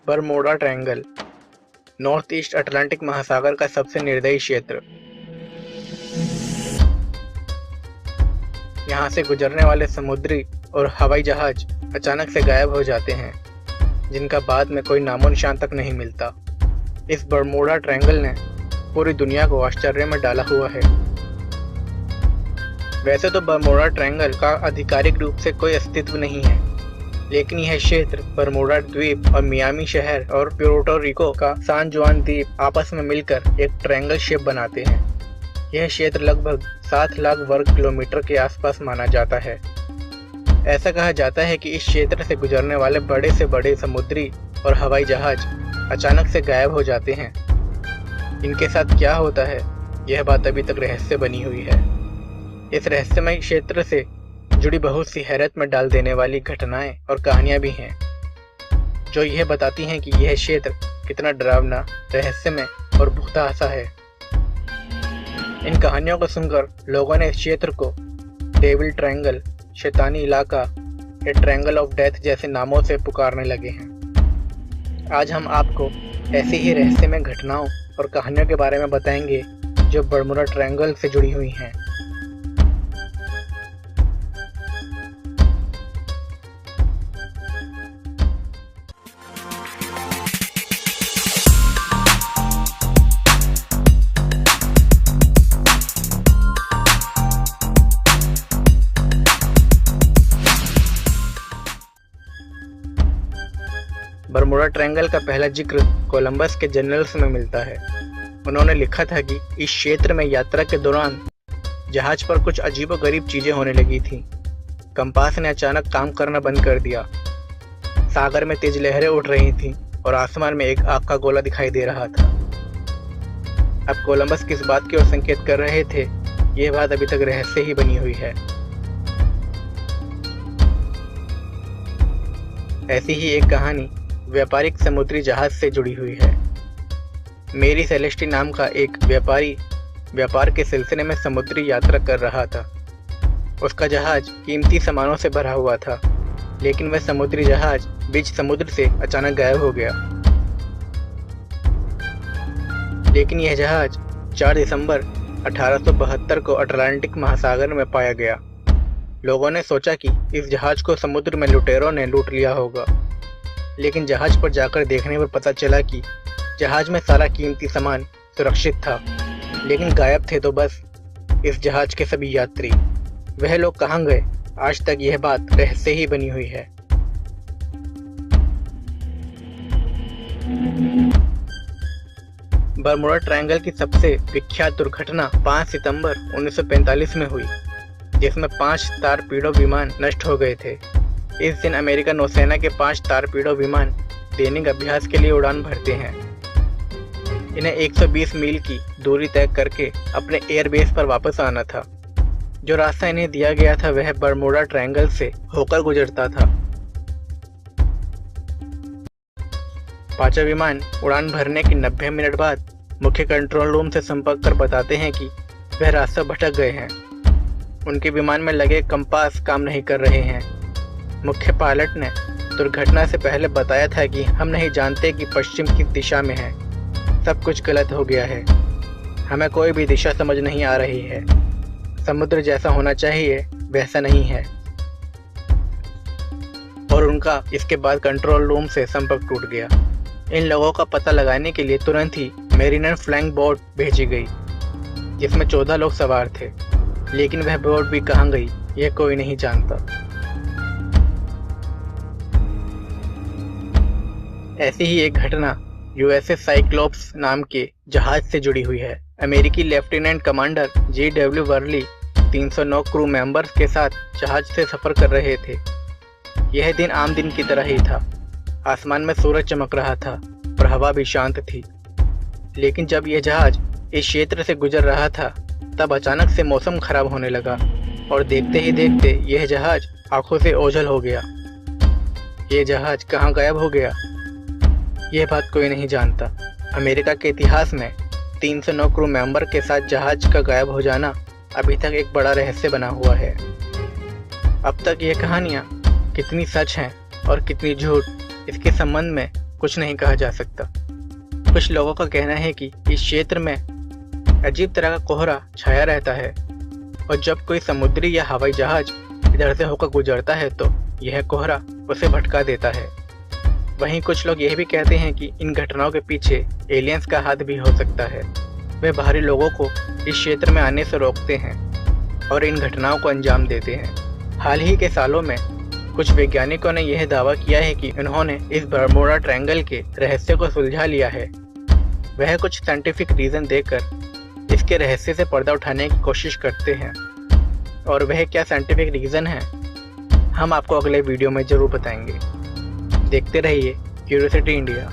Bermuda triangle north east Atlantic महासागर का सबसे निर्दयी क्षेत्र। यहाँ से गुजरने वाले समुद्री और हवाई जहाज अचानक से गायब हो जाते हैं, जिनका बाद में कोई नामो निशान तक नहीं मिलता। इस बरमोडा ट्रायंगल ने पूरी दुनिया को आश्चर्य में डाला हुआ है। वैसे तो बरमोडा ट्रायंगल का आधिकारिक रूप से कोई अस्तित्व नहीं है, लेकिन यह क्षेत्र बरमोडा द्वीप और मियामी शहर और प्यूर्टो रिको का सान जुआन द्वीप आपस में मिलकर एक ट्रायंगल शेप बनाते हैं। यह क्षेत्र लगभग 7 लाख वर्ग किलोमीटर के आसपास माना जाता है। ऐसा कहा जाता है कि इस क्षेत्र से गुजरने वाले बड़े से बड़े समुद्री और हवाई जहाज अचानक से गायब हो जाते हैं। इनके साथ क्या होता है, यह बात अभी तक रहस्य बनी हुई है। इस रहस्यमय क्षेत्र से जुड़ी बहुत सी हैरत में डाल देने वाली घटनाएं और कहानियां भी हैं, जो यह बताती हैं कि यह क्षेत्र कितना डरावना, रहस्यमय और भूतासा है। इन कहानियों को सुनकर लोगों ने इस क्षेत्र को डेविल ट्रायंगल, शैतानी इलाका या ट्रायंगल ऑफ डेथ जैसे नामों से पुकारने लगे हैं। आज हम आपको ऐसी ही रहस्यमय घटनाओं और कहानियों के बारे में बताएंगे जो बरमोडा ट्रायंगल से जुड़ी हुई हैं। बरमोडा ट्रायंगल का पहला जिक्र कोलंबस के जर्नल्स में मिलता है। उन्होंने लिखा था कि इस क्षेत्र में यात्रा के दौरान जहाज पर कुछ अजीबोगरीब चीजें होने लगी थीं। कंपास ने अचानक काम करना बंद कर दिया, सागर में तेज लहरें उठ रही थीं और आसमान में एक आग का गोला दिखाई दे रहा था। अब कोलंबस किस बात की ओर संकेत कर रहे थे, यह बात अभी तक रहस्य ही बनी हुई है। ऐसी ही एक कहानी व्यापारिक समुद्री जहाज से जुड़ी हुई है। मेरी सेलेस्टी नाम का एक व्यापारी व्यापार के सिलसिले में समुद्री यात्रा कर रहा था। उसका जहाज कीमती सामानों से भरा हुआ था, लेकिन वह समुद्री जहाज बीच समुद्र से अचानक गायब हो गया। लेकिन यह जहाज 4 दिसंबर 1872 को अटलांटिक महासागर में पाया गया। लोगों ने सोचा कि इस जहाज को समुद्र में लुटेरों ने लूट लिया होगा, लेकिन जहाज पर जाकर देखने पर पता चला कि जहाज में सारा कीमती सामान सुरक्षित था, लेकिन गायब थे तो बस इस जहाज के सभी यात्री। वह लोग कहाँ गए, आज तक यह बात रहस्य ही बनी हुई है। बरमोडा ट्रायंगल की सबसे विख्यात दुर्घटना 5 सितंबर 1945 में हुई, जिसमें 5 टारपीडो विमान नष्ट हो गए थे। इस दिन अमेरिकन नौसेना के 5 टारपीडो विमान दैनिक अभ्यास के लिए उड़ान भरते हैं। इन्हें 120 मील की दूरी तय करके अपने एयरबेस पर वापस आना था। जो रास्ता इन्हें दिया गया था वह बरमोडा ट्रायंगल से होकर गुजरता था। 5 विमान उड़ान भरने के 90 मिनट बाद मुख्य कंट्रोल रूम से संपर्क कर बताते हैं कि वह रास्ता भटक गए हैं। उनके विमान में लगे कंपास काम नहीं कर रहे हैं। मुख्य पायलट ने दुर्घटना से पहले बताया था कि हम नहीं जानते कि पश्चिम किस दिशा में है, सब कुछ गलत हो गया है, हमें कोई भी दिशा समझ नहीं आ रही है, समुद्र जैसा होना चाहिए वैसा नहीं है। और उनका इसके बाद कंट्रोल रूम से संपर्क टूट गया। इन लोगों का पता लगाने के लिए तुरंत ही मेरीनर फ्लाइंग बोट भेजी गई, जिसमें 14 लोग सवार थे, लेकिन वह बोट भी कहाँ गई यह कोई नहीं जानता। ऐसी ही एक घटना यूएसएस साइक्लोप्स नाम के जहाज से जुड़ी हुई है। अमेरिकी लेफ्टिनेंट कमांडर G.W. वर्ली 309 क्रू मेंबर्स के साथ जहाज से सफर कर रहे थे। यह दिन आम दिन की तरह ही था। आसमान में सूरज चमक रहा था और हवा भी शांत थी। लेकिन जब यह जहाज इस क्षेत्र से गुजर रहा था, तब अचानक से मौसम खराब होने लगा और देखते ही देखते यह जहाज आंखों से ओझल हो गया। यह जहाज कहाँ गायब हो गया, यह बात कोई नहीं जानता। अमेरिका के इतिहास में 309 क्रू मेंबर के साथ जहाज का गायब हो जाना अभी तक एक बड़ा रहस्य बना हुआ है। अब तक ये कहानियाँ कितनी सच हैं और कितनी झूठ, इसके संबंध में कुछ नहीं कहा जा सकता। कुछ लोगों का कहना है कि इस क्षेत्र में अजीब तरह का कोहरा छाया रहता है और जब कोई समुद्री या हवाई जहाज इधर से होकर गुजरता है तो यह कोहरा उसे भटका देता है। वहीं कुछ लोग यह भी कहते हैं कि इन घटनाओं के पीछे एलियंस का हाथ भी हो सकता है। वे बाहरी लोगों को इस क्षेत्र में आने से रोकते हैं और इन घटनाओं को अंजाम देते हैं। हाल ही के सालों में कुछ वैज्ञानिकों ने यह दावा किया है कि उन्होंने इस बरमूडा ट्रायंगल के रहस्य को सुलझा लिया है। वह कुछ साइंटिफिक रीजन देकर इसके रहस्य से पर्दा उठाने की कोशिश करते हैं और वह क्या साइंटिफिक रीजन है हम आपको अगले वीडियो में जरूर बताएंगे। देखते रहिए क्यूरियोसिटी इंडिया।